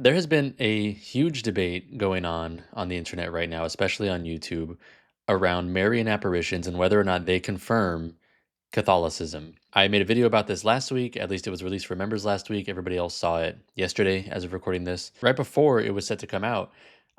There has been a huge debate going on the internet right now, especially on YouTube, around Marian apparitions and whether or not they confirm Catholicism. I made a video about this last week. At least it was released for members last week. Everybody else saw it yesterday as of recording this. Right before it was set to come out,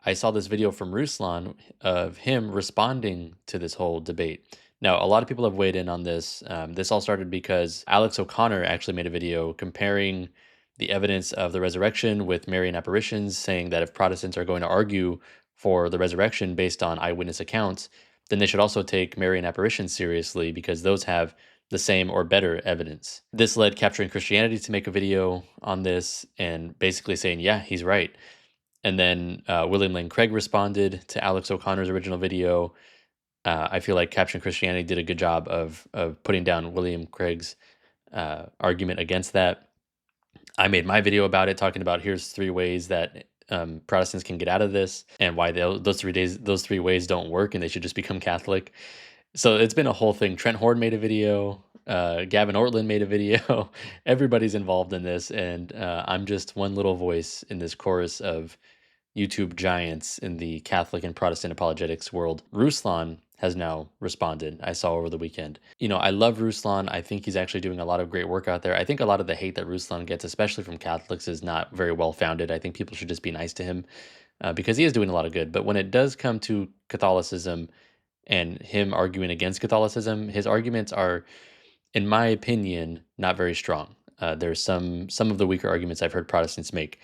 I saw this video from Ruslan of him responding to this whole debate. Now, a lot of people have weighed in on this. This all started because Alex O'Connor actually made a video comparing the evidence of the resurrection with Marian apparitions, saying that if Protestants are going to argue for the resurrection based on eyewitness accounts, then they should also take Marian apparitions seriously because those have the same or better evidence. This led Capturing Christianity to make a video on this and basically saying, yeah, he's right. And then William Lane Craig responded to Alex O'Connor's original video. I feel like Capturing Christianity did a good job of putting down William Craig's argument against that. I made my video about it, talking about here's 3 ways that Protestants can get out of this, and why those 3 ways don't work, and they should just become Catholic. So it's been a whole thing. Trent Horn made a video. Gavin Ortland made a video. Everybody's involved in this, and I'm just one little voice in this chorus of YouTube giants in the Catholic and Protestant apologetics world. Ruslan has now responded. I saw over the weekend. I love Ruslan. I think he's actually doing a lot of great work out there. I think a lot of the hate that Ruslan gets, especially from Catholics, is not very well founded. I think people should just be nice to him because he is doing a lot of good. But when it does come to Catholicism and him arguing against Catholicism, his arguments are, in my opinion, not very strong. There's some of the weaker arguments I've heard Protestants make.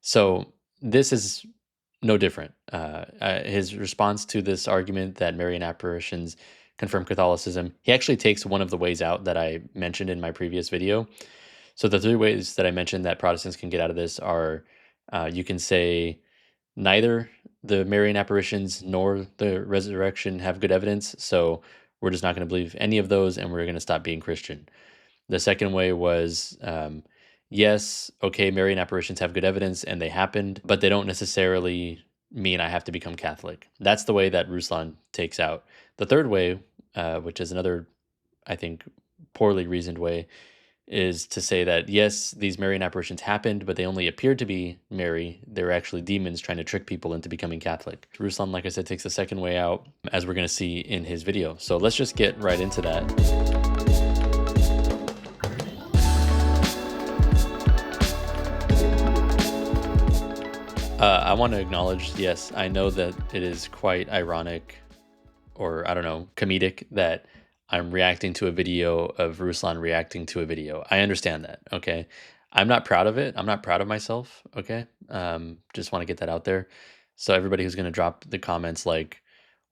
So this is no different. His response to this argument that Marian apparitions confirm Catholicism, he actually takes one of the ways out that I mentioned in my previous video. So the 3 ways that I mentioned that Protestants can get out of this are you can say neither the Marian apparitions nor the resurrection have good evidence, so we're just not going to believe any of those and we're going to stop being Christian. The second way was yes, okay, Marian apparitions have good evidence and they happened, but they don't necessarily mean I have to become Catholic. That's the way that Ruslan takes out. The third way, which is another, I think, poorly reasoned way, is to say that yes, these Marian apparitions happened, but they only appeared to be Mary. They were actually demons trying to trick people into becoming Catholic. Ruslan, like I said, takes the second way out, as we're going to see in his video. So let's just get right into that. I want to acknowledge, yes, I know that it is quite ironic, or I don't know, comedic, that I'm reacting to a video of Ruslan reacting to a video. I understand that, okay? I'm not proud of it. I'm not proud of myself, okay? Just want to get that out there. So everybody who's going to drop the comments like,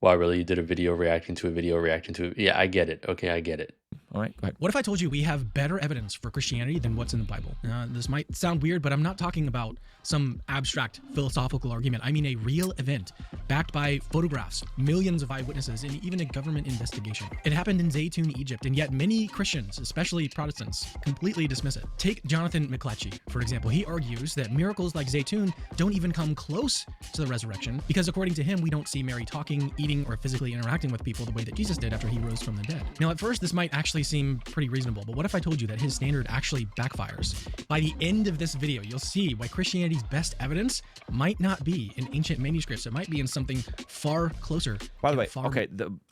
wow, really, you did a video reacting to a video reacting to it. Yeah, I get it. Okay, I get it. All right, go ahead. What if I told you we have better evidence for Christianity than what's in the Bible? This might sound weird, but I'm not talking about some abstract philosophical argument. I mean a real event backed by photographs, millions of eyewitnesses, and even a government investigation. It happened in Zaytun, Egypt, and yet many Christians, especially Protestants, completely dismiss it. Take Jonathan McClatchy, for example. He argues that miracles like Zaytun don't even come close to the resurrection because according to him, we don't see Mary talking, eating, or physically interacting with people the way that Jesus did after he rose from the dead. Now, at first, this might actually seem pretty reasonable, but what if I told you that his standard actually backfires? By the end of this video, you'll see why Christianity's best evidence might not be in ancient manuscripts. It might be in something far closer. By the way, okay,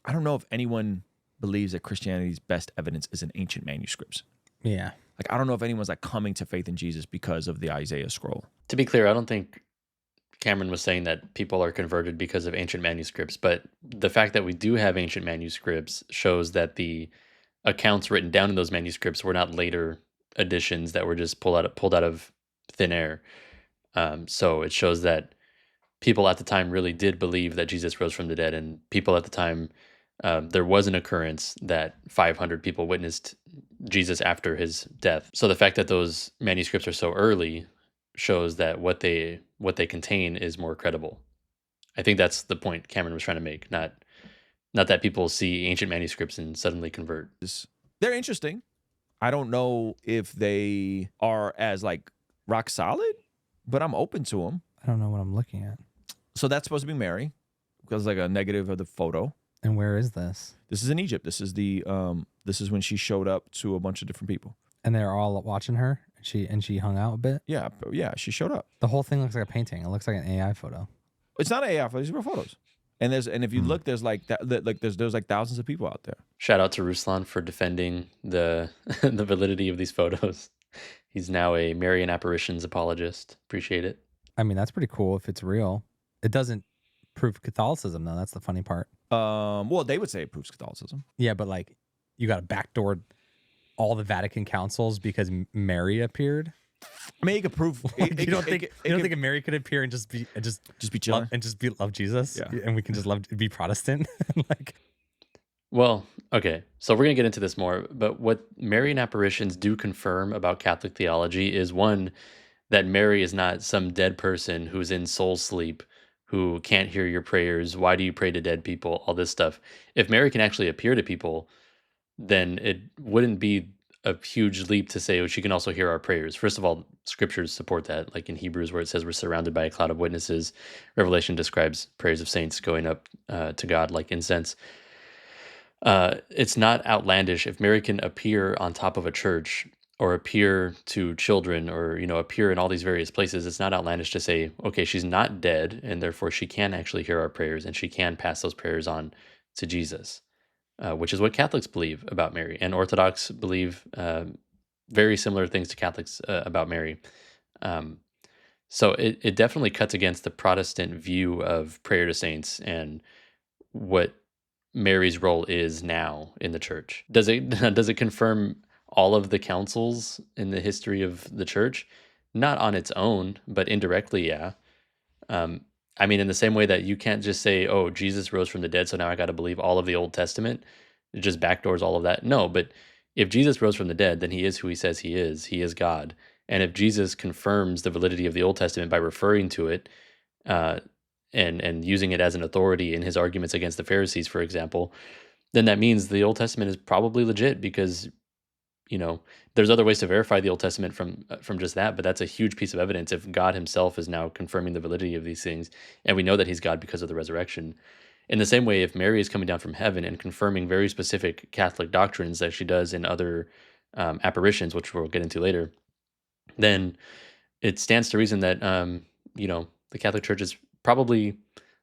I don't know if anyone believes that Christianity's best evidence is in ancient manuscripts. Yeah. Like, I don't know if anyone's like coming to faith in Jesus because of the Isaiah scroll. To be clear, I don't think Cameron was saying that people are converted because of ancient manuscripts, but the fact that we do have ancient manuscripts shows that the accounts written down in those manuscripts were not later additions that were just pulled out of thin air. So it shows that people at the time really did believe that Jesus rose from the dead, and people at the time, there was an occurrence that 500 people witnessed Jesus after his death. So the fact that those manuscripts are so early shows that what they contain is more credible. I think that's the point Cameron was trying to make, not that people see ancient manuscripts and suddenly convert. They're interesting. I don't know if they are as like rock solid, but I'm open to them. I don't know what I'm looking at. So that's supposed to be Mary, because like a negative of the photo. And where is this? This is in Egypt. This is when she showed up to a bunch of different people. And they're all watching her And she hung out a bit. Yeah, she showed up. The whole thing looks like a painting. It looks like an AI photo. It's not an AI photo; these are real photos. And if you look, there's like there's like thousands of people out there. Shout out to Ruslan for defending the the validity of these photos. He's now a Marian Apparitions apologist. Appreciate it. I mean, that's pretty cool if it's real. It doesn't prove Catholicism, though. That's the funny part. Well, they would say it proves Catholicism. Yeah, but like, you got to backdoor all the Vatican councils because Mary appeared. I mean, you could prove. You don't think Mary could appear and just be chilling and just love Jesus, Yeah. and we can just be Protestant, like. Well, okay, so we're going to get into this more, but what Marian apparitions do confirm about Catholic theology is, one, that Mary is not some dead person who's in soul sleep, who can't hear your prayers. Why do you pray to dead people? All this stuff. If Mary can actually appear to people, then it wouldn't be a huge leap to say, oh, she can also hear our prayers. First of all, scriptures support that, like in Hebrews, where it says we're surrounded by a cloud of witnesses. Revelation describes prayers of saints going up to God like incense. It's not outlandish if Mary can appear on top of a church or appear to children or, appear in all these various places. It's not outlandish to say, okay, she's not dead and therefore she can actually hear our prayers and she can pass those prayers on to Jesus, which is what Catholics believe about Mary, and Orthodox believe very similar things to Catholics about Mary. So it definitely cuts against the Protestant view of prayer to saints and what Mary's role is now in the church. Does it confirm all of the councils in the history of the church? Not on its own, but indirectly, yeah. I mean, in the same way that you can't just say, oh, Jesus rose from the dead, so now I got to believe all of the Old Testament. It just backdoors all of that. No, but if Jesus rose from the dead, then he is who he says he is. He is God. And if Jesus confirms the validity of the Old Testament by referring to it, and using it as an authority in his arguments against the Pharisees, for example, then that means the Old Testament is probably legit, because there's other ways to verify the Old Testament from just that, but that's a huge piece of evidence if God himself is now confirming the validity of these things, and we know that he's God because of the resurrection. In the same way, if Mary is coming down from heaven and confirming very specific Catholic doctrines that she does in other apparitions, which we'll get into later, then it stands to reason that the Catholic Church is probably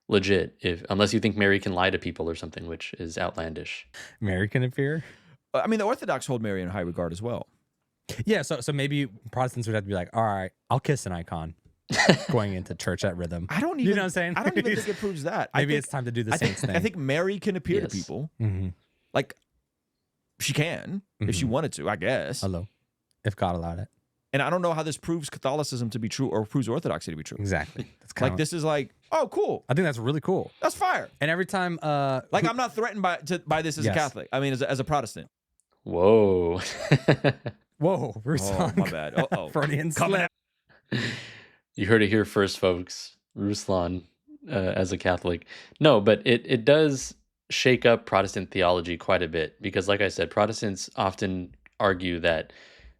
legit, unless you think Mary can lie to people or something, which is outlandish. Mary can appear. I mean, the Orthodox hold Mary in high regard as well. Yeah, so maybe Protestants would have to be like, all right, I'll kiss an icon going into church at rhythm. I don't even. You know what I'm saying? I don't even think it proves that. Maybe it's time to do the saints thing. I think Mary can appear to Yes. people. Mm-hmm. Like, she can if she wanted to, I guess. Hello, if God allowed it. And I don't know how this proves Catholicism to be true or proves Orthodoxy to be true. Exactly. That's Like, this is like, oh, cool. I think that's really cool. That's fire. And every time, Like, I'm not threatened by this as a Yes. Catholic. I mean, as a Protestant. Whoa. whoa, Ruslan. Oh, my bad. Uh-oh. Freudian Coming slip. You heard it here first, folks. Ruslan, as a Catholic. No, but it does shake up Protestant theology quite a bit, because, like I said, Protestants often argue that,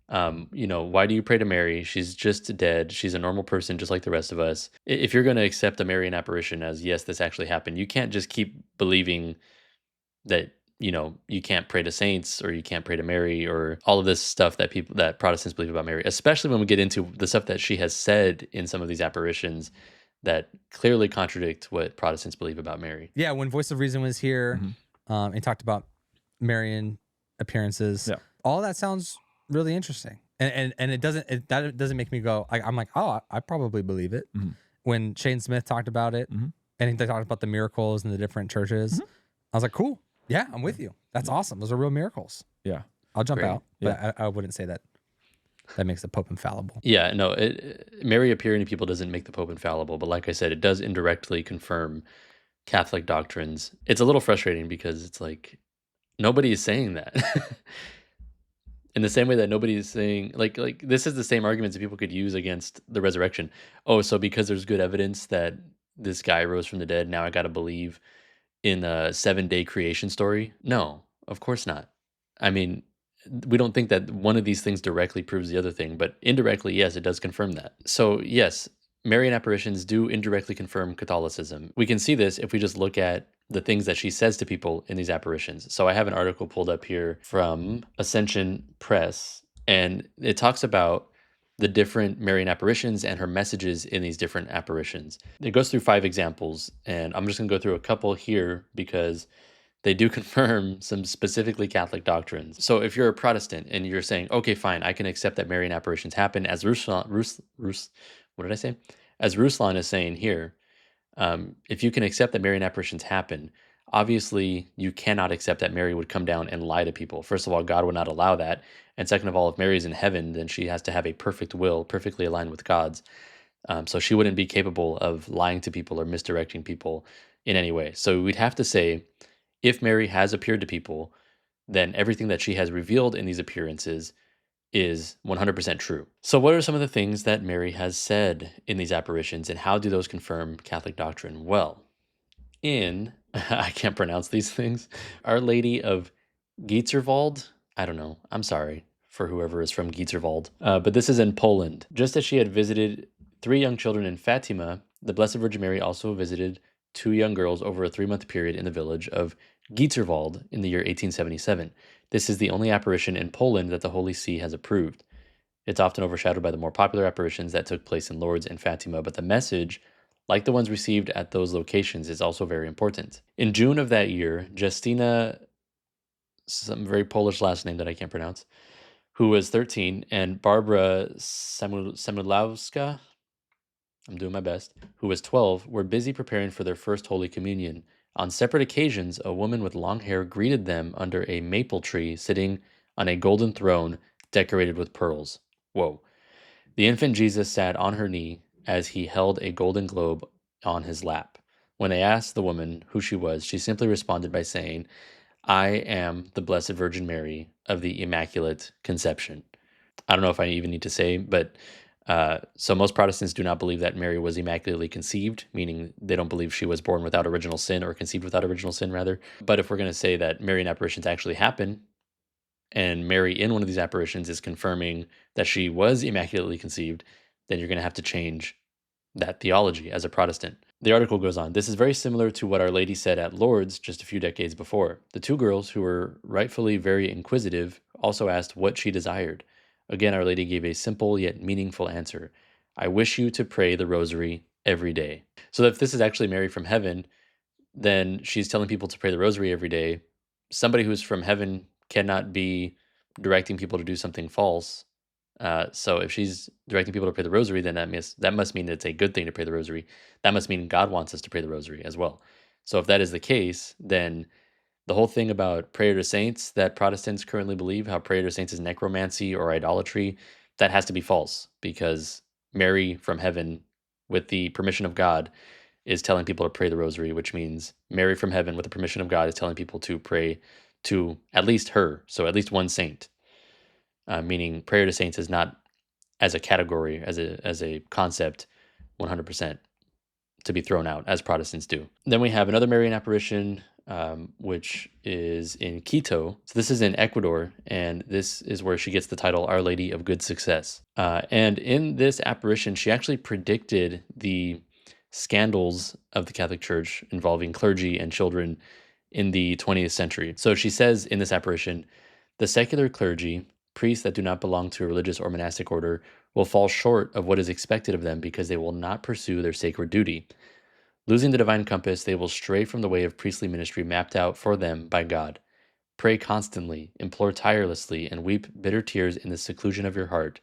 why do you pray to Mary? She's just dead. She's a normal person just like the rest of us. If you're going to accept a Marian apparition as, yes, this actually happened, you can't just keep believing that, you can't pray to saints, or you can't pray to Mary, or all of this stuff that Protestants believe about Mary, especially when we get into the stuff that she has said in some of these apparitions that clearly contradict what Protestants believe about Mary. Yeah, when Voice of Reason was here, and talked about Marian appearances, Yeah. all that sounds really interesting. And it doesn't make me go, I'm like, oh, I probably believe it. Mm-hmm. When Shane Smith talked about it, and they talked about the miracles in the different churches, I was like, cool. Yeah, I'm with you. That's awesome. Those are real miracles. Yeah. I'll jump Great. out, but I wouldn't say that makes the Pope infallible. Yeah, no, Mary appearing to people doesn't make the Pope infallible, but like I said, it does indirectly confirm Catholic doctrines. It's a little frustrating because it's like, nobody is saying that. In the same way that nobody is saying, like this is the same arguments that people could use against the resurrection. Oh, so because there's good evidence that this guy rose from the dead, now I got to believe in a 7-day creation story? No, of course not. I mean, we don't think that one of these things directly proves the other thing, but indirectly, yes, it does confirm that. So yes, Marian apparitions do indirectly confirm Catholicism. We can see this if we just look at the things that she says to people in these apparitions. So I have an article pulled up here from Ascension Press, and it talks about the different Marian apparitions and her messages in these different apparitions. It goes through 5 examples, and I'm just going to go through a couple here because they do confirm some specifically Catholic doctrines. So if you're a Protestant and you're saying, okay, fine, I can accept that Marian apparitions happen, as what did I say? As Ruslan is saying here, if you can accept that Marian apparitions happen, obviously you cannot accept that Mary would come down and lie to people. First of all, God would not allow that. And second of all, if Mary is in heaven, then she has to have a perfect will, perfectly aligned with God's. So she wouldn't be capable of lying to people or misdirecting people in any way. So we'd have to say, if Mary has appeared to people, then everything that she has revealed in these appearances is 100% true. So what are some of the things that Mary has said in these apparitions, and how do those confirm Catholic doctrine? Well, in, I can't pronounce these things, Our Lady of Gietzerwald, I don't know, I'm sorry for whoever is from Gietzerwald, but this is in Poland. Just as she had visited 3 young children in Fatima, the Blessed Virgin Mary also visited 2 young girls over a 3-month period in the village of Gietzerwald in the year 1877. This is the only apparition in Poland that the Holy See has approved. It's often overshadowed by the more popular apparitions that took place in Lourdes and Fatima, but the message, like the ones received at those locations, is also very important. In June of that year, Justina, some very Polish last name that I can't pronounce, who was 13, and Barbara Samulowska, I'm doing my best, who was 12, were busy preparing for their first Holy Communion. On separate occasions, a woman with long hair greeted them under a maple tree sitting on a golden throne decorated with pearls. Whoa. The infant Jesus sat on her knee as he held a golden globe on his lap. When they asked the woman who she was, she simply responded by saying, I am the Blessed Virgin Mary of the Immaculate Conception. I don't know if I even need to say, but so most Protestants do not believe that Mary was immaculately conceived, meaning they don't believe she was born without original sin, or conceived without original sin, rather. But if we're going to say that Marian apparitions actually happen, and Mary in one of these apparitions is confirming that she was immaculately conceived, then you're going to have to change that theology as a Protestant. The article goes on, this is very similar to what Our Lady said at Lourdes just a few decades before. The 2 girls, who were rightfully very inquisitive, also asked what she desired. Again, Our Lady gave a simple yet meaningful answer. I wish you to pray the rosary every day. So if this is actually Mary from heaven, then she's telling people to pray the rosary every day. Somebody who's from heaven cannot be directing people to do something false. So if she's directing people to pray the rosary, then that must mean that it's a good thing to pray the rosary. That must mean God wants us to pray the rosary as well. So if that is the case, then the whole thing about prayer to saints that Protestants currently believe, how prayer to saints is necromancy or idolatry, that has to be false, because Mary from heaven, with the permission of God, is telling people to pray the rosary, which means Mary from heaven, with the permission of God, is telling people to pray to at least her, so at least one saint. Meaning prayer to saints is not, as a category, as a concept, 100% to be thrown out, as Protestants do. Then we have another Marian apparition, which is in Quito. So this is in Ecuador, and this is where she gets the title Our Lady of Good Success. And in this apparition, she actually predicted the scandals of the Catholic Church involving clergy and children in the 20th century. So she says in this apparition, the secular clergy, priests that do not belong to a religious or monastic order, will fall short of what is expected of them because they will not pursue their sacred duty. Losing the divine compass, they will stray from the way of priestly ministry mapped out for them by God. Pray constantly, implore tirelessly, and weep bitter tears in the seclusion of your heart,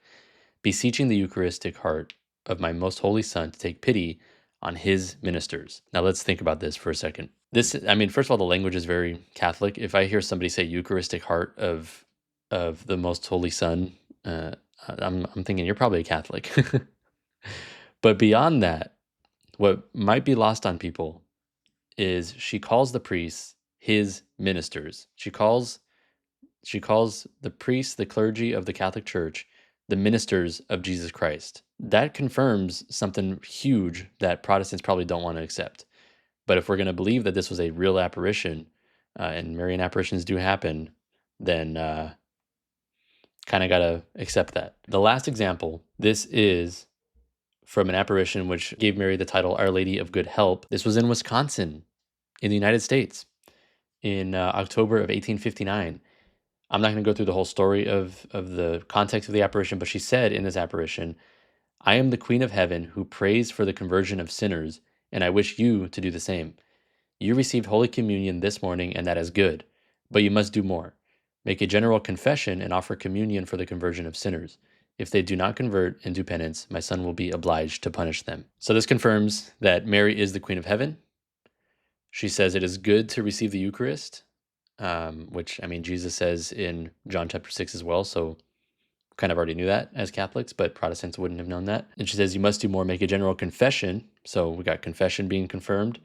beseeching the Eucharistic heart of my most holy Son to take pity on his ministers. Now let's think about this for a second. First of all, the language is very Catholic. If I hear somebody say Eucharistic heart of the most holy Son, I'm thinking you're probably a Catholic. But beyond that, what might be lost on people is she calls the priests his ministers. She calls the priests, the clergy of the Catholic Church, the ministers of Jesus Christ. That confirms something huge that Protestants probably don't want to accept. But if we're going to believe that this was a real apparition, and Marian apparitions do happen, then kind of got to accept that. The last example, this is from an apparition which gave Mary the title Our Lady of Good Help. This was in Wisconsin, in the United States, in October of 1859. I'm not going to go through the whole story of the context of the apparition, but she said in this apparition, I am the Queen of Heaven who prays for the conversion of sinners, and I wish you to do the same. You received Holy Communion this morning, and that is good, but you must do more. Make a general confession and offer communion for the conversion of sinners. If they do not convert and do penance, my son will be obliged to punish them. So this confirms that Mary is the Queen of Heaven. She says it is good to receive the Eucharist, which, I mean, Jesus says in John chapter 6 as well, so kind of already knew that as Catholics, but Protestants wouldn't have known that. And she says you must do more, make a general confession. So we got confession being confirmed,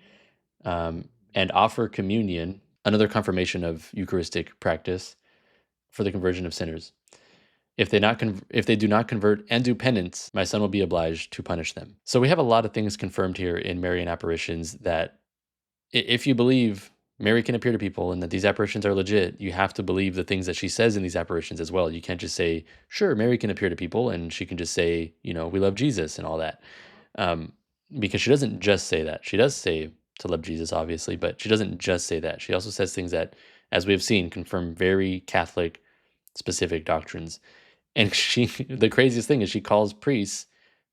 and offer communion, another confirmation of Eucharistic practice for the conversion of sinners. If they do not convert and do penance, my son will be obliged to punish them. So we have a lot of things confirmed here in Marian apparitions that if you believe Mary can appear to people and that these apparitions are legit, you have to believe the things that she says in these apparitions as well. You can't just say, sure, Mary can appear to people and she can just say, you know, we love Jesus and all that. Because she doesn't just say that. She does say to love Jesus, obviously, but she doesn't just say that. She also says things that, as we have seen, confirm very Catholic specific doctrines. And the craziest thing is she calls priests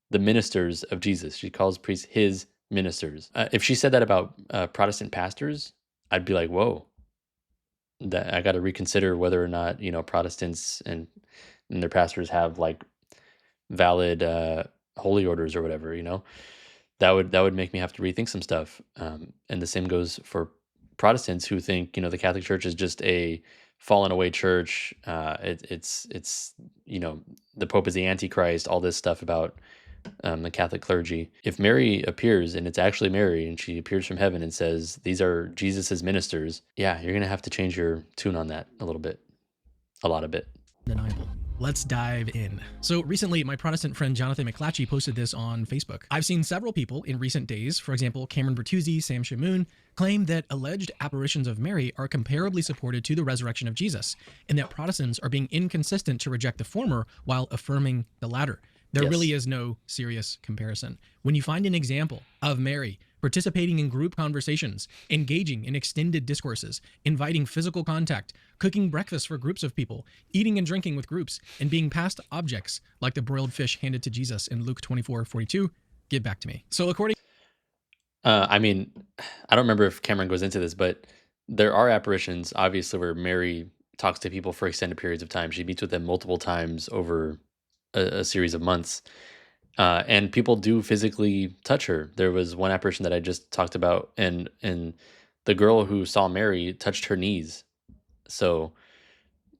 the ministers of Jesus. She calls priests his ministers. If she said that about Protestant pastors, I'd be like, whoa, that I got to reconsider whether or not, you know, Protestants and their pastors have like valid holy orders or whatever, you know. That would make me have to rethink some stuff. And the same goes for Protestants who think, you know, the Catholic Church is just a fallen away church. It's you know, the Pope is the Antichrist, all this stuff about the Catholic clergy. If Mary appears and it's actually Mary and she appears from heaven and says, these are Jesus's ministers, yeah, you're going to have to change your tune on that a little bit, a lot of it. Undeniable. Let's dive in. So recently, my Protestant friend Jonathan McClatchy posted this on Facebook. I've seen several people in recent days, for example, Cameron Bertuzzi, Sam Shamoon, claim that alleged apparitions of Mary are comparably supported to the resurrection of Jesus, and that Protestants are being inconsistent to reject the former while affirming the latter. There Yes. really is no serious comparison. When you find an example of Mary participating in group conversations, engaging in extended discourses, inviting physical contact, cooking breakfast for groups of people, eating and drinking with groups, and being past objects like the broiled fish handed to Jesus in Luke 24:42, get back to me. So according I mean, I don't remember if Cameron goes into this, but there are apparitions, obviously, where Mary talks to people for extended periods of time. She meets with them multiple times over a series of months. And people do physically touch her. There was one apparition that I just talked about, and the girl who saw Mary touched her knees. So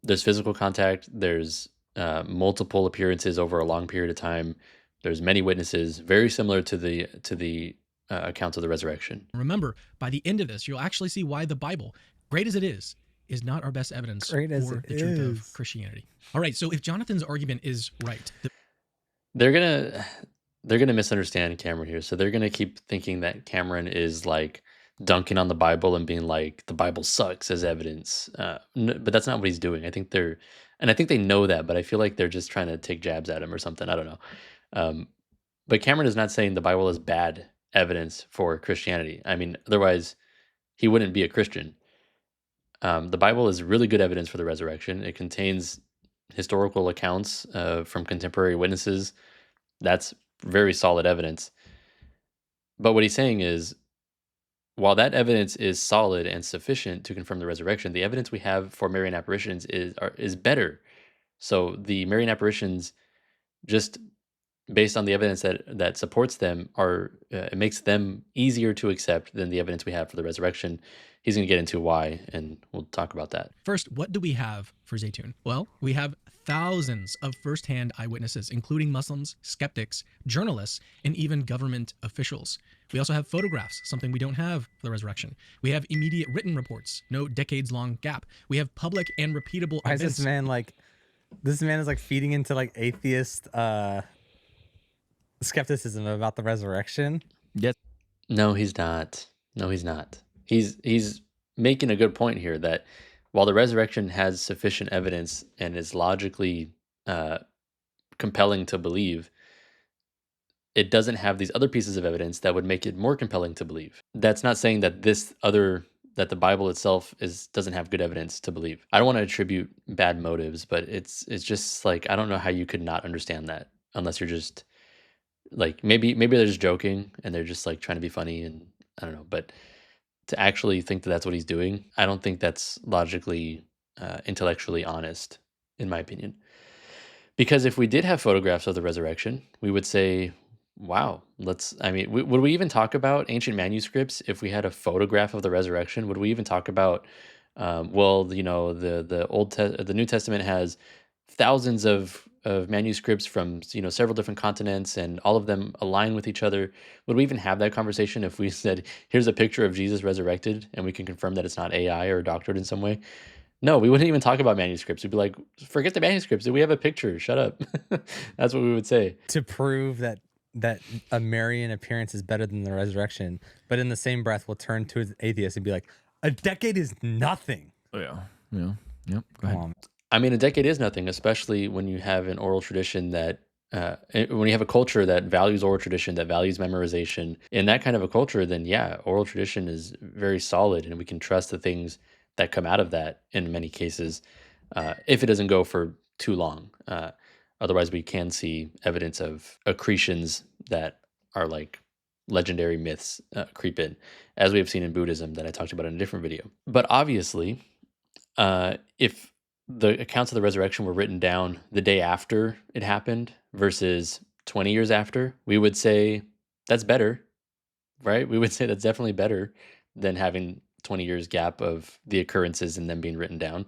there's physical contact. There's multiple appearances over a long period of time. There's many witnesses, very similar to the accounts of the resurrection. remember, by the end of this, you'll actually see why the Bible, great as it is not our best evidence Great as for it the truth is. of Christianity. All right, so if Jonathan's argument is right, They're gonna misunderstand Cameron here. So they're gonna keep thinking that Cameron is like dunking on the Bible and being like the Bible sucks as evidence. But that's not what he's doing. I think they know that, but I feel like they're just trying to take jabs at him or something. I don't know. But Cameron is not saying the Bible is bad evidence for Christianity. I mean, otherwise he wouldn't be a Christian. The Bible is really good evidence for the resurrection. It contains historical accounts from contemporary witnesses. That's very solid evidence. But what he's saying is, while that evidence is solid and sufficient to confirm the resurrection, the evidence we have for Marian apparitions is better. So the Marian apparitions, just based on the evidence that supports them, it makes them easier to accept than the evidence we have for the resurrection. He's going to get into why, and we'll talk about that. first, what do we have for Zaytun? Well, we have thousands of firsthand eyewitnesses, including Muslims, skeptics, journalists, and even government officials. We also have photographs, something we don't have for the resurrection. We have immediate written reports, no decades-long gap. We have public and repeatable Why is events. this man like? This man is like feeding into like atheist skepticism about the resurrection. Yes. No, he's not. No, he's not. He's making a good point here that while the resurrection has sufficient evidence and is logically compelling to believe, it doesn't have these other pieces of evidence that would make it more compelling to believe. That's not saying that this other that the Bible itself doesn't have good evidence to believe. I don't want to attribute bad motives, but it's just like I don't know how you could not understand that unless you're just like maybe they're just joking and they're just like trying to be funny and I don't know, but to actually think that that's what he's doing, I don't think that's logically, intellectually honest, in my opinion. Because if we did have photographs of the resurrection, we would say, wow, I mean, would we even talk about ancient manuscripts if we had a photograph of the resurrection? Would we even talk about, well, you know, the New Testament has thousands of manuscripts from, you know, several different continents and all of them align with each other. Would we even have that conversation if we said, here's a picture of Jesus resurrected and we can confirm that it's not AI or doctored in some way? No, we wouldn't even talk about manuscripts. We'd be like, forget the manuscripts. We have a picture. Shut up. That's what we would say. To prove that a Marian appearance is better than the resurrection, but in the same breath, we'll turn to an atheist and be like, a decade is nothing. Oh, yeah. Yeah. Yep. Go ahead. I mean, a decade is nothing, especially when you have an oral tradition that, when you have a culture that values oral tradition, that values memorization. In that kind of a culture, then yeah, oral tradition is very solid and we can trust the things that come out of that in many cases, if it doesn't go for too long. Otherwise, we can see evidence of accretions that are like legendary myths creep in, as we have seen in Buddhism that I talked about in a different video. But obviously, if the accounts of the resurrection were written down the day after it happened versus 20 years after, we would say that's better, right? We would say that's definitely better than having 20 years gap of the occurrences and them being written down.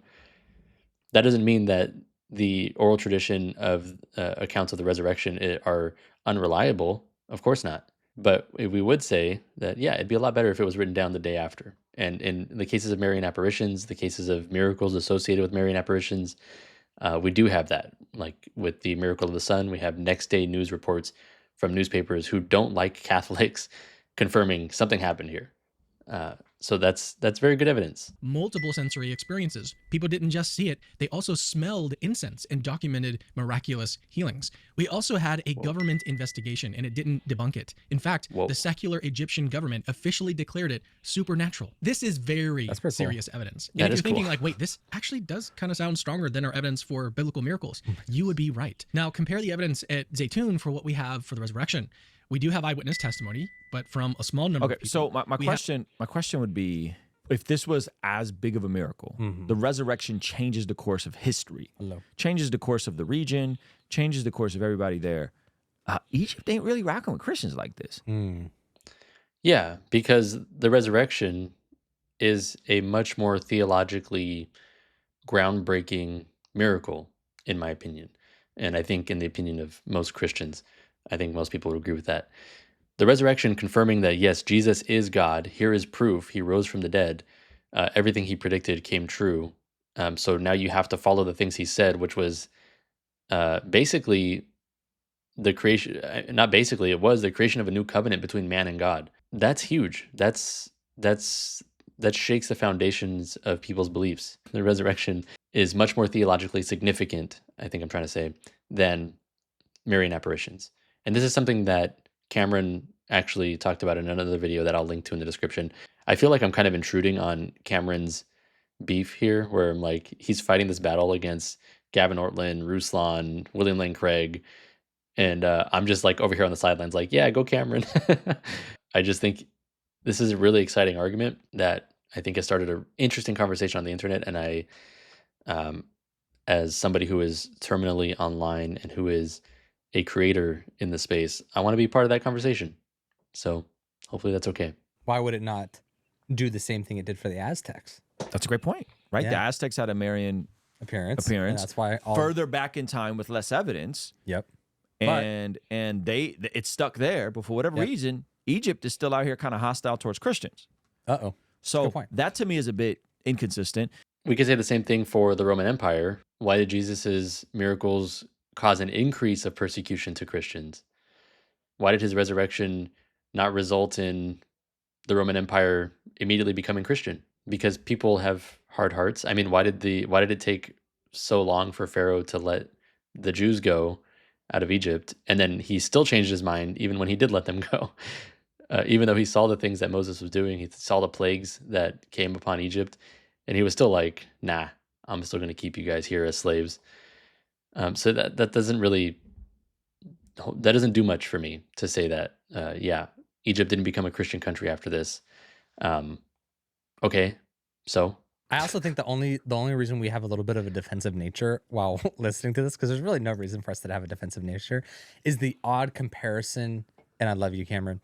That doesn't mean that the oral tradition of accounts of the resurrection are unreliable. Of course not. But we would say that, yeah, it'd be a lot better if it was written down the day after. And in the cases of Marian apparitions, the cases of miracles associated with Marian apparitions, we do have that. Like with the miracle of the sun, we have next day news reports from newspapers who don't like Catholics confirming something happened here. So that's very good evidence. Multiple sensory experiences. People didn't just see it, they also smelled incense and documented miraculous healings. We also had a government investigation and it didn't debunk it. In fact, the secular Egyptian government officially declared it supernatural. This is very serious evidence. And if you're thinking like, wait, this actually does kind of sound stronger than our evidence for biblical miracles, you would be right. Now compare the evidence at Zaytun for what we have for the resurrection. We do have eyewitness testimony, but from a small number of people. So my question would be, if this was as big of a miracle, the resurrection changes the course of history, changes the course of the region, changes the course of everybody there. Egypt ain't really rocking with Christians like this. Yeah, because the resurrection is a much more theologically groundbreaking miracle, in my opinion. And I think in the opinion of most Christians. I think most people would agree with that. The resurrection confirming that, yes, Jesus is God. Here is proof. He rose from the dead. Everything he predicted came true. So now you have to follow the things he said, which was basically the creation, not basically, it was the creation of a new covenant between man and God. That's huge. That shakes the foundations of people's beliefs. The resurrection is much more theologically significant, I think I'm trying to say, than Marian apparitions. And this is something that Cameron actually talked about in another video that I'll link to in the description. I feel like I'm kind of intruding on Cameron's beef here, where I'm like, he's fighting this battle against Gavin Ortlund, Ruslan, William Lane Craig, and I'm just like over here on the sidelines like, yeah, go Cameron. I just think this is a really exciting argument that I think has started an interesting conversation on the internet, and I, as somebody who is terminally online and who is a creator in the space, I want to be part of that conversation. So hopefully that's okay. Why would it not do the same thing it did for the Aztecs? That's a great point, right? Yeah. The Aztecs had a Marian appearance. And that's why further back in time with less evidence. Yep. And it stuck there, but for whatever reason, Egypt is still out here kind of hostile towards Christians. So that to me is a bit inconsistent. We could say the same thing for the Roman Empire. Why did Jesus's miracles cause an increase of persecution to Christians? Why did his resurrection not result in the Roman Empire immediately becoming Christian? Because people have hard hearts. I mean, why did it take so long for Pharaoh to let the Jews go out of Egypt, and then he still changed his mind even when he did let them go? Even though he saw the things that Moses was doing, he saw the plagues that came upon Egypt, and he was still like, nah, I'm still going to keep you guys here as slaves. So that doesn't really, that doesn't do much for me to say that, yeah, Egypt didn't become a Christian country after this. Okay, so I also think the only reason we have a little bit of a defensive nature while listening to this, because there's really no reason for us to have a defensive nature, is the odd comparison. And I love you, Cameron.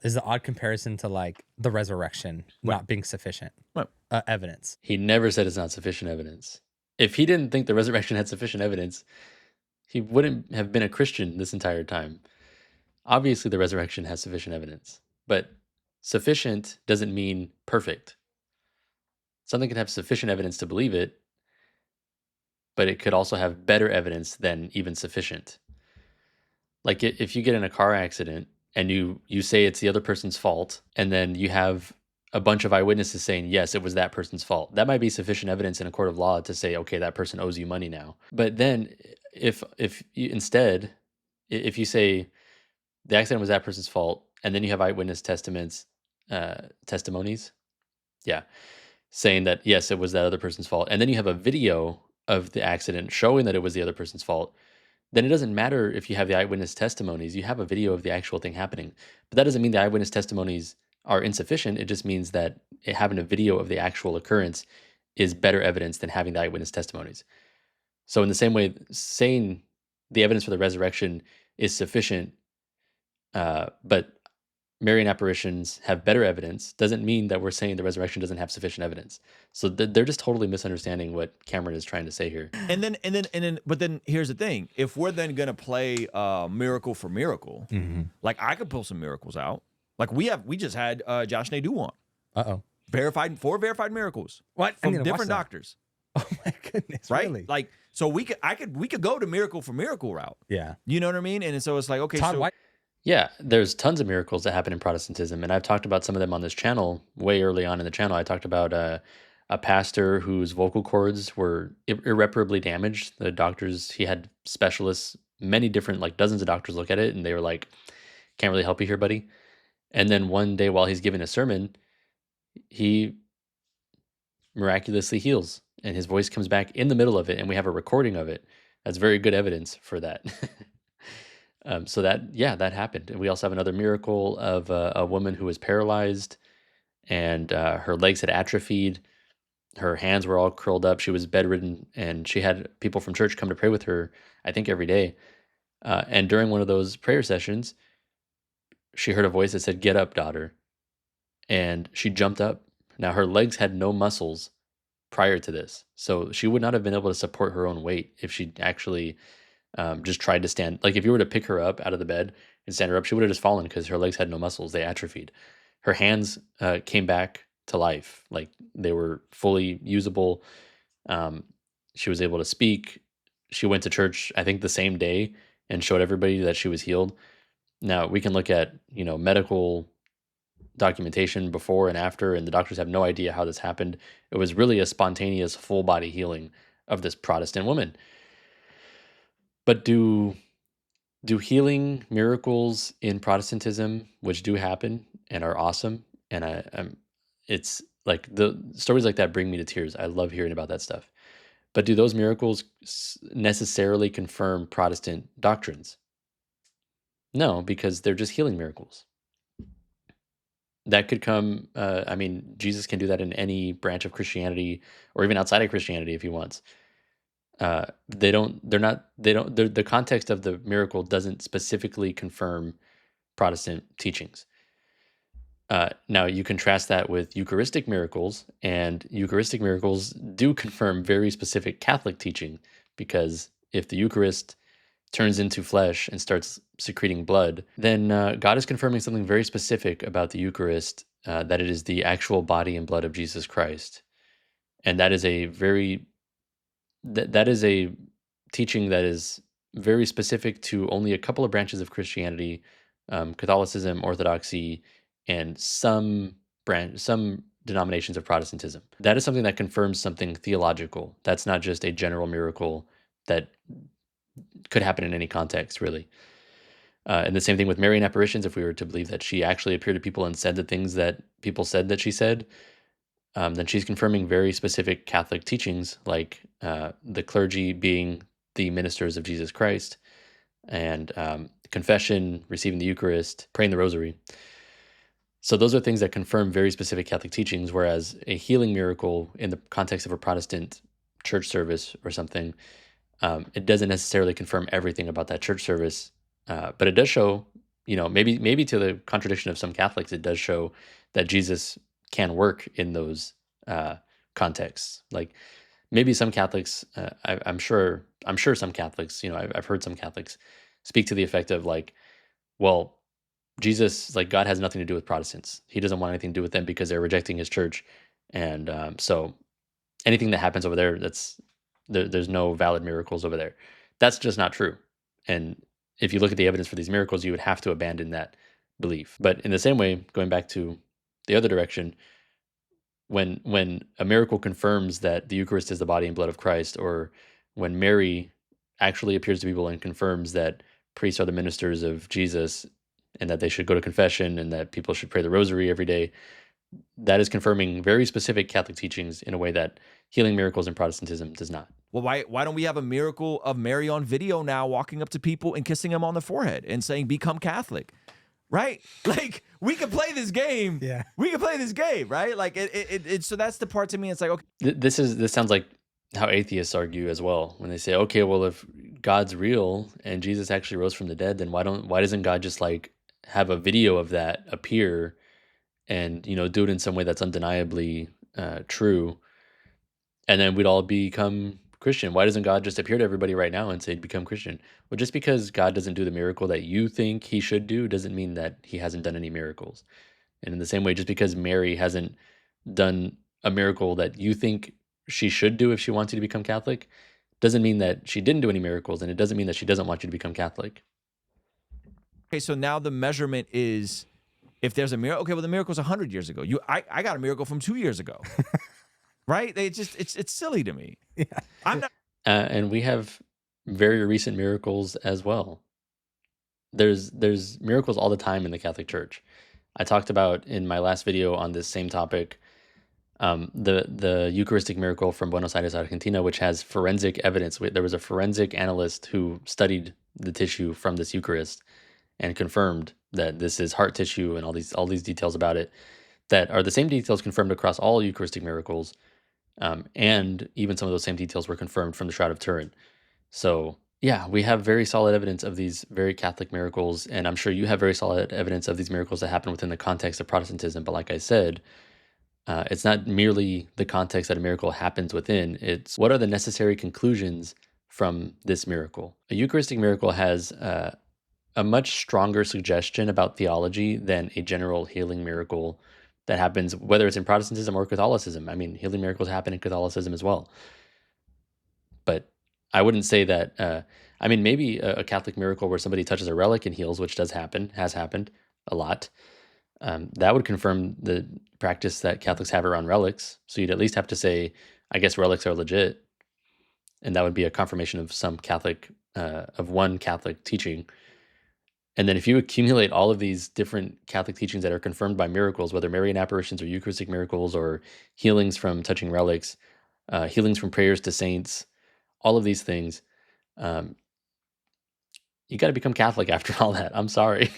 Is the odd comparison to like the resurrection not being sufficient evidence. He never said it's not sufficient evidence. If he didn't think the resurrection had sufficient evidence, he wouldn't have been a Christian this entire time. Obviously, the resurrection has sufficient evidence, but sufficient doesn't mean perfect. Something can have sufficient evidence to believe it, but it could also have better evidence than even sufficient. Like if you get in a car accident and you say it's the other person's fault, and then you have a bunch of eyewitnesses saying, yes, it was that person's fault. That might be sufficient evidence in a court of law to say, okay, that person owes you money now. But then if you, instead, if you say the accident was that person's fault, and then you have eyewitness testaments, testimonies, yeah, saying that, yes, it was that other person's fault, and then you have a video of the accident showing that it was the other person's fault, then it doesn't matter if you have the eyewitness testimonies. You have a video of the actual thing happening. But that doesn't mean the eyewitness testimonies are insufficient. It just means that having a video of the actual occurrence is better evidence than having the eyewitness testimonies. So in the same way, saying the evidence for the resurrection is sufficient, but Marian apparitions have better evidence, doesn't mean that we're saying the resurrection doesn't have sufficient evidence. So they're just totally misunderstanding what Cameron is trying to say here. But then here's the thing: if we're then gonna play miracle for miracle, like I could pull some miracles out. Like we just had Josh Nadeau on. Four verified miracles. What? From different doctors. Oh my goodness! Right? Really? Like so we could go to miracle for miracle route. Yeah. You know what I mean? And so it's like, okay, Todd, so why? Yeah, there's tons of miracles that happen in Protestantism, and I've talked about some of them on this channel way early on in the channel. I talked about a pastor whose vocal cords were irreparably damaged. The doctors, he had specialists, many different, like dozens of doctors look at it, and they were like, can't really help you here, buddy. And then one day while he's giving a sermon, he miraculously heals, and his voice comes back in the middle of it, and we have a recording of it. That's very good evidence for that. So that happened. And we also have another miracle of a woman who was paralyzed, and her legs had atrophied. Her hands were all curled up. She was bedridden, and she had people from church come to pray with her, I think every day. And during one of those prayer sessions, she heard a voice that said, "Get up, daughter." And she jumped up. Now her legs had no muscles prior to this, so she would not have been able to support her own weight if she actually just tried to stand. Like if you were to pick her up out of the bed and stand her up, she would have just fallen because her legs had no muscles. They atrophied. Her hands came back to life. Like they were fully usable. She was able to speak. She went to church, I think the same day, and showed everybody that she was healed. Now we can look at, medical documentation before and after, and the doctors have no idea how this happened. It was really a spontaneous full body healing of this Protestant woman. But do healing miracles in Protestantism, which do happen and are awesome, and it's like the stories like that bring me to tears. I love hearing about that stuff. But do those miracles necessarily confirm Protestant doctrines? No, because they're just healing miracles. That could come. Jesus can do that in any branch of Christianity, or even outside of Christianity if he wants. The context of the miracle doesn't specifically confirm Protestant teachings. Now you contrast that with Eucharistic miracles, and Eucharistic miracles do confirm very specific Catholic teaching, because if the Eucharist turns into flesh and starts secreting blood, then God is confirming something very specific about the Eucharist, that it is the actual body and blood of Jesus Christ. And that is a very that is a teaching that is very specific to only a couple of branches of Christianity, Catholicism, Orthodoxy, and some denominations of Protestantism. That is something that confirms something theological. That's not just a general miracle that could happen in any context, really. And the same thing with Marian apparitions. If we were to believe that she actually appeared to people and said the things that people said that she said, then she's confirming very specific Catholic teachings, like the clergy being the ministers of Jesus Christ, and confession, receiving the Eucharist, praying the Rosary. So those are things that confirm very specific Catholic teachings, whereas a healing miracle in the context of a Protestant church service or something, it doesn't necessarily confirm everything about that church service, but it does show, maybe to the contradiction of some Catholics, it does show that Jesus can work in those contexts. Like maybe some Catholics, I'm sure some Catholics, I've heard some Catholics speak to the effect of like, well, Jesus, like God has nothing to do with Protestants. He doesn't want anything to do with them because they're rejecting his church. And so anything that happens over there, there's no valid miracles over there. That's just not true. And if you look at the evidence for these miracles, you would have to abandon that belief. But in the same way, going back to the other direction, when a miracle confirms that the Eucharist is the body and blood of Christ, or when Mary actually appears to people and confirms that priests are the ministers of Jesus and that they should go to confession and that people should pray the rosary every day, that is confirming very specific Catholic teachings in a way that healing miracles in Protestantism does not. Well, why don't we have a miracle of Mary on video now walking up to people and kissing them on the forehead and saying, become Catholic? Right? Like, we can play this game. Yeah. We can play this game, right? Like, so that's the part to me. It's like, okay. This sounds like how atheists argue as well. When they say, okay, well, if God's real and Jesus actually rose from the dead, then why doesn't God just like have a video of that appear and, do it in some way that's undeniably true, and then we'd all become Christian? Why doesn't God just appear to everybody right now and say, become Christian? Well, just because God doesn't do the miracle that you think he should do doesn't mean that he hasn't done any miracles. And in the same way, just because Mary hasn't done a miracle that you think she should do if she wants you to become Catholic, doesn't mean that she didn't do any miracles, and it doesn't mean that she doesn't want you to become Catholic. Okay, so now the measurement is, if there's a miracle, okay, well, the miracle's 100 years ago. I got a miracle from 2 years ago. Right? It's silly to me. Yeah. I'm not. And we have very recent miracles as well. There's miracles all the time in the Catholic Church. I talked about in my last video on this same topic, the Eucharistic miracle from Buenos Aires, Argentina, which has forensic evidence. There was a forensic analyst who studied the tissue from this Eucharist and confirmed that this is heart tissue and all these details about it that are the same details confirmed across all Eucharistic miracles. And even some of those same details were confirmed from the Shroud of Turin. So yeah, we have very solid evidence of these very Catholic miracles, and I'm sure you have very solid evidence of these miracles that happen within the context of Protestantism. But like I said, it's not merely the context that a miracle happens within, it's what are the necessary conclusions from this miracle. A Eucharistic miracle has a much stronger suggestion about theology than a general healing miracle that happens, whether it's in Protestantism or Catholicism. I mean, healing miracles happen in Catholicism as well. But I wouldn't say that, maybe a Catholic miracle where somebody touches a relic and heals, which has happened a lot. That would confirm the practice that Catholics have around relics. So you'd at least have to say, I guess relics are legit. And that would be a confirmation of one Catholic teaching. And then if you accumulate all of these different Catholic teachings that are confirmed by miracles, whether Marian apparitions or Eucharistic miracles or healings from touching relics, healings from prayers to saints, all of these things, you got to become Catholic after all that. I'm sorry.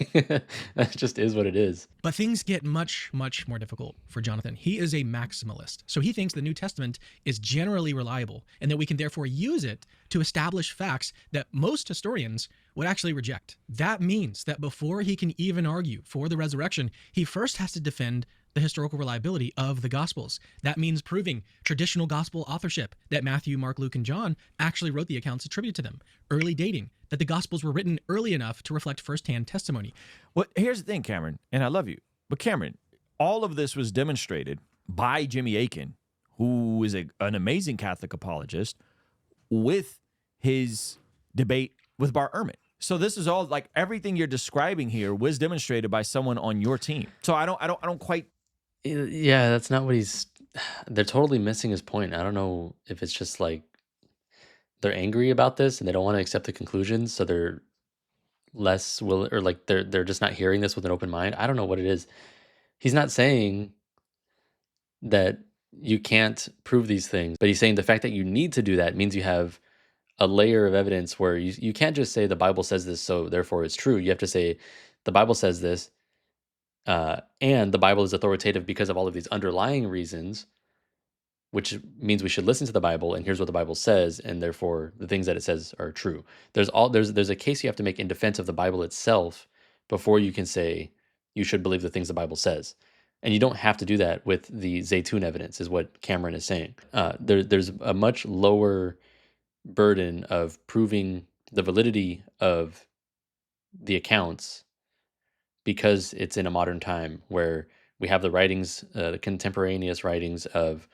That just is what it is. But things get much, much more difficult for Jonathan. He is a maximalist. So he thinks the New Testament is generally reliable and that we can therefore use it to establish facts that most historians would actually reject. That means that before he can even argue for the resurrection, he first has to defend the historical reliability of the Gospels. That means proving traditional Gospel authorship, that Matthew, Mark, Luke, and John actually wrote the accounts attributed to them. Early dating, that the Gospels were written early enough to reflect firsthand testimony. Well, here's the thing, Cameron, and I love you, but Cameron, all of this was demonstrated by Jimmy Akin, who is an amazing Catholic apologist, with his debate with Bart Ehrman. So this is all, like, everything you're describing here was demonstrated by someone on your team. So I don't quite. Yeah, that's not what they're totally missing his point. I don't know if it's just like they're angry about this and they don't want to accept the conclusions, so they're less will, or like they're just not hearing this with an open mind. I don't know what it is. He's not saying that you can't prove these things, but he's saying the fact that you need to do that means you have a layer of evidence where you can't just say the Bible says this, so therefore it's true. You have to say the Bible says this, and the Bible is authoritative because of all of these underlying reasons, which means we should listen to the Bible, and here's what the Bible says, and therefore the things that it says are true. There's a case you have to make in defense of the Bible itself before you can say you should believe the things the Bible says. And you don't have to do that with the Zaytun evidence, is what Cameron is saying. There's a much lower burden of proving the validity of the accounts because it's in a modern time where we have the writings, the contemporaneous writings of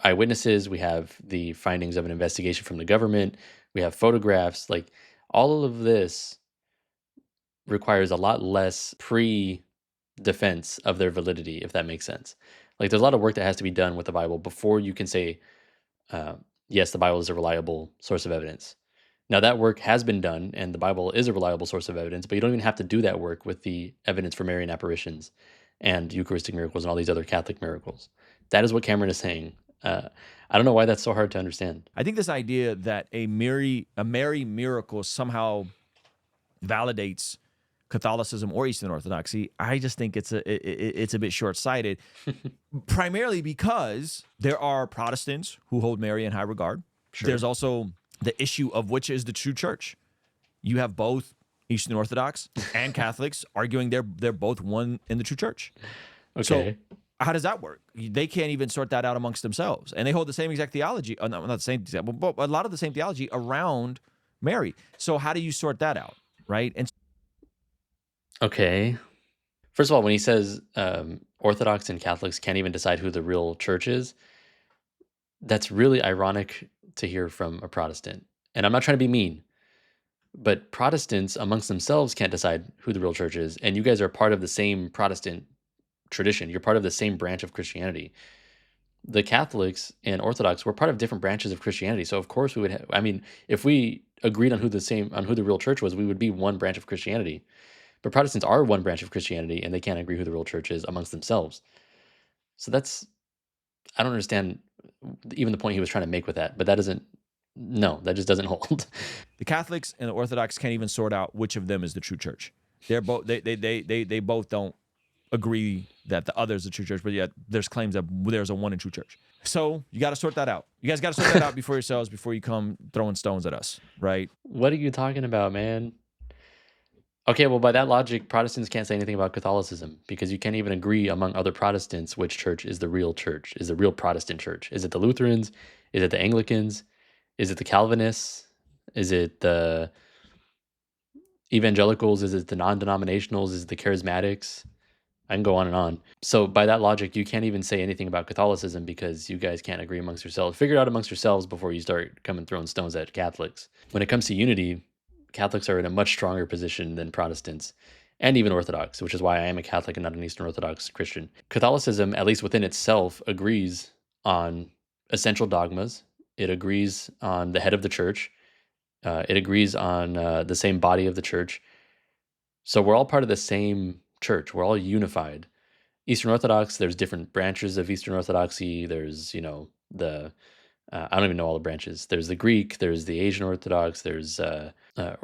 eyewitnesses. We have the findings of an investigation from the government. We have photographs. Like, all of this requires a lot less pre-defense of their validity, if that makes sense. Like, there's a lot of work that has to be done with the Bible before you can say, yes, the Bible is a reliable source of evidence. Now, that work has been done, and the Bible is a reliable source of evidence, but you don't even have to do that work with the evidence for Marian apparitions and Eucharistic miracles and all these other Catholic miracles. That is what Cameron is saying. I don't know why that's so hard to understand. I think this idea that a Mary miracle somehow validates Catholicism or Eastern Orthodoxy, I just think it's a bit short-sighted, primarily because there are Protestants who hold Mary in high regard. Sure. There's also the issue of which is the true church. You have both Eastern Orthodox and Catholics arguing they're both one in the true church. Okay. So how does that work? They can't even sort that out amongst themselves. And they hold the same exact theology, not the same example, but a lot of the same theology around Mary. So how do you sort that out, right? And Okay. First of all, when he says Orthodox and Catholics can't even decide who the real church is, that's really ironic to hear from a Protestant. And I'm not trying to be mean, but Protestants amongst themselves can't decide who the real church is. And you guys are part of the same Protestant tradition. You're part of the same branch of Christianity. The Catholics and Orthodox were part of different branches of Christianity. So of course we would I mean, if we agreed on who the real church was, we would be one branch of Christianity. But Protestants are one branch of Christianity, and they can't agree who the real church is amongst themselves. So I don't understand even the point he was trying to make with that, but that just doesn't hold. the Catholics and the Orthodox can't even sort out which of them is the true church. They're both they both don't agree that the other is the true church, but yet there's claims that there's a one and true church. So you got to sort that out. You guys got to sort that out before yourselves, before you come throwing stones at us, right? What are you talking about, man? Okay, well, by that logic, Protestants can't say anything about Catholicism because you can't even agree among other Protestants which church is the real church, is the real Protestant church. Is it the Lutherans? Is it the Anglicans? Is it the Calvinists? Is it the evangelicals? Is it the non-denominationals? Is it the charismatics? I can go on and on. So by that logic, you can't even say anything about Catholicism because you guys can't agree amongst yourselves. Figure it out amongst yourselves before you start coming throwing stones at Catholics. When it comes to unity, Catholics are in a much stronger position than Protestants and even Orthodox, which is why I am a Catholic and not an Eastern Orthodox Christian. Catholicism, at least within itself, agrees on essential dogmas. It agrees on the head of the church. It agrees on the same body of the church. So we're all part of the same church. We're all unified. Eastern Orthodox, there's different branches of Eastern Orthodoxy. There's, the I don't even know all the branches. There's the Greek, there's the Asian Orthodox, there's or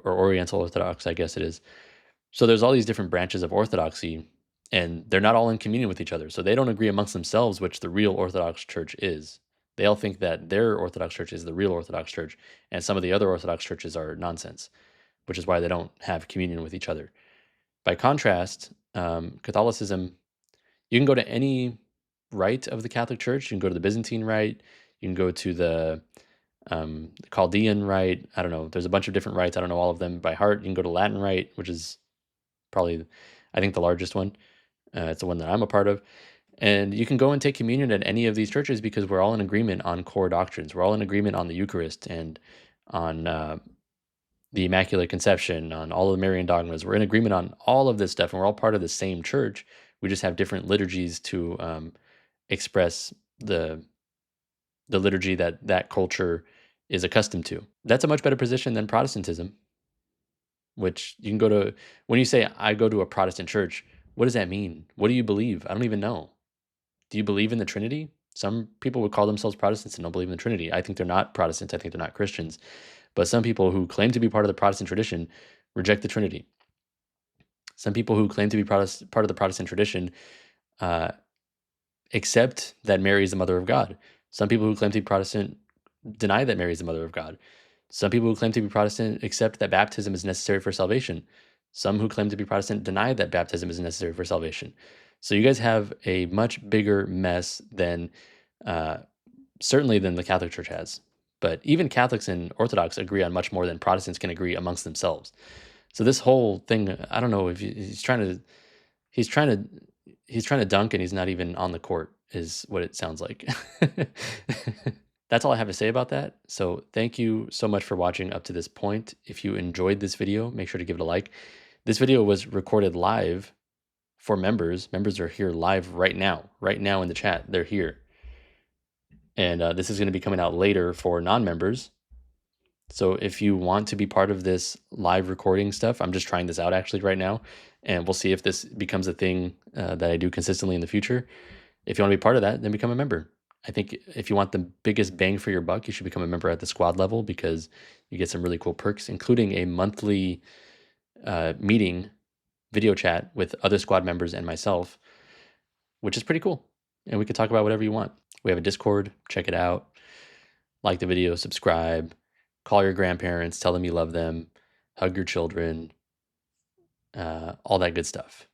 Oriental Orthodox, I guess it is. So there's all these different branches of Orthodoxy, and they're not all in communion with each other. So they don't agree amongst themselves which the real Orthodox Church is. They all think that their Orthodox Church is the real Orthodox Church, and some of the other Orthodox churches are nonsense, which is why they don't have communion with each other. By contrast, Catholicism, you can go to any rite of the Catholic Church. You can go to the Byzantine rite. You can go to the Chaldean rite. I don't know. There's a bunch of different rites. I don't know all of them by heart. You can go to Latin rite, which is probably, I think, the largest one. It's the one that I'm a part of. And you can go and take communion at any of these churches because we're all in agreement on core doctrines. We're all in agreement on the Eucharist and on the Immaculate Conception, on all of the Marian dogmas. We're in agreement on all of this stuff, and we're all part of the same church. We just have different liturgies to express the liturgy that culture is accustomed to. That's a much better position than Protestantism. which you can go to. When you say, I go to a Protestant church, what does that mean? What do you believe? I don't even know. Do you believe in the Trinity? Some people would call themselves Protestants and don't believe in the Trinity. I think they're not Protestants. I think they're not Christians. But some people who claim to be part of the Protestant tradition reject the Trinity. Some people who claim to be part of the Protestant tradition accept that Mary is the mother of God. Some people who claim to be Protestant deny that Mary is the mother of God. Some people who claim to be Protestant accept that baptism is necessary for salvation. Some who claim to be Protestant deny that baptism is necessary for salvation. So you guys have a much bigger mess than certainly than the Catholic Church has. But even Catholics and Orthodox agree on much more than Protestants can agree amongst themselves. So this whole thing, I don't know if he's trying to dunk and he's not even on the court, is what it sounds like. That's all I have to say about that. So thank you so much for watching up to this point. If you enjoyed this video, make sure to give it a like. This video was recorded live for members. Members are here live right now in the chat. They're here. And this is going to be coming out later for non-members. So if you want to be part of this live recording stuff, I'm just trying this out actually right now, and we'll see if this becomes a thing that I do consistently in the future. If you want to be part of that, then become a member. I think if you want the biggest bang for your buck, you should become a member at the squad level, because you get some really cool perks, including a monthly meeting video chat with other squad members and myself, which is pretty cool. And we can talk about whatever you want. We have a Discord, check it out. Like the video, subscribe, call your grandparents, tell them you love them, hug your children, all that good stuff.